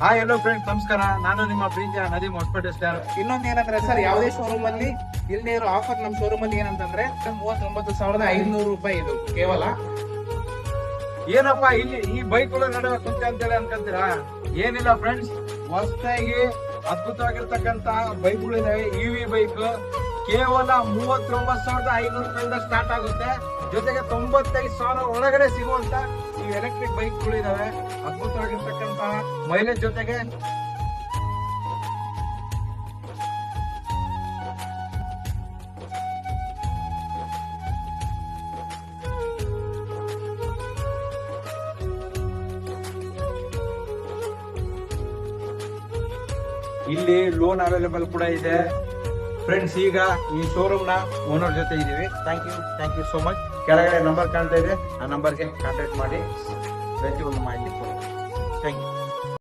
Hi ಎಲ್ಲೋ friends, ನಮಸ್ಕಾರ. ನಾನು ನಿಮ್ಮ ಪ್ರೀತಿಯ ನದೀಮ್ ಹೊಸಪೇಟೆ ಸ್ಟಾರ್. ಇನ್ನೊಂದು ಏನಂದ್ರೆ ಸರ್, ಯಾವುದೇ ಶೋರೂಮ್ ಅಲ್ಲಿ ಇಲ್ಲದೆ ಇರೋ ಆಫರ್ ನಮ್ಮ ಶೋರೂಮ್ ಅಲ್ಲಿ ಏನಂತಂದ್ರೆ 39,500 ರೂಪಾಯಿ ಇದು ಕೇವಲ. ಏನಪ್ಪಾ ಇಲ್ಲಿ ಈ ಬೈಕ್ಗಳ ನಡುವೆ ಕುಂತೆ ಅಂತೇಳಿ ಅನ್ಕೊಂತೀರಾ? ಏನಿಲ್ಲ ಫ್ರೆಂಡ್ಸ್, ಹೊಸದಾಗಿ ಅದ್ಭುತವಾಗಿರ್ತಕ್ಕಂತ ಬೈಕ್ಗಳಿದಾವೆ. ಇವಿ ಬೈಕ್ ಕೇವಲ 39,500 ರೂಪಾಯಿಂದ ಸ್ಟಾರ್ಟ್ ಆಗುತ್ತೆ. ಜೊತೆಗೆ 95,000 ಒಳಗಡೆ ಸಿಗುವಂತ ಈ ಎಲೆಕ್ಟ್ರಿಕ್ ಬೈಕ್ಗಳು ಇದಾವೆ. ಅದ್ಭುತವಾಗಿರ್ತಕ್ಕಂತ ಮೈಲೇಜ್ ಜೊತೆಗೆ ಇಲ್ಲಿ ಲೋನ್ ಅವೈಲೇಬಲ್ ಕೂಡ ಇದೆ ಫ್ರೆಂಡ್ಸ್. ಈಗ ಈ ಶೋರೂಮ್ ನ ಓನರ್ ಜೊತೆ ಇದೀವಿ. Thank you so much. ಕೆಳಗಡೆ ನಂಬರ್ ಕಾಣ್ತಾ ಇದೆ, ಆ ನಂಬರ್ಗೆ ಕಾಂಟ್ಯಾಕ್ಟ್ ಮಾಡಿ ಪ್ರತಿಯೊಂದು ಮಾಹಿತಿ ಕೊಡಿ.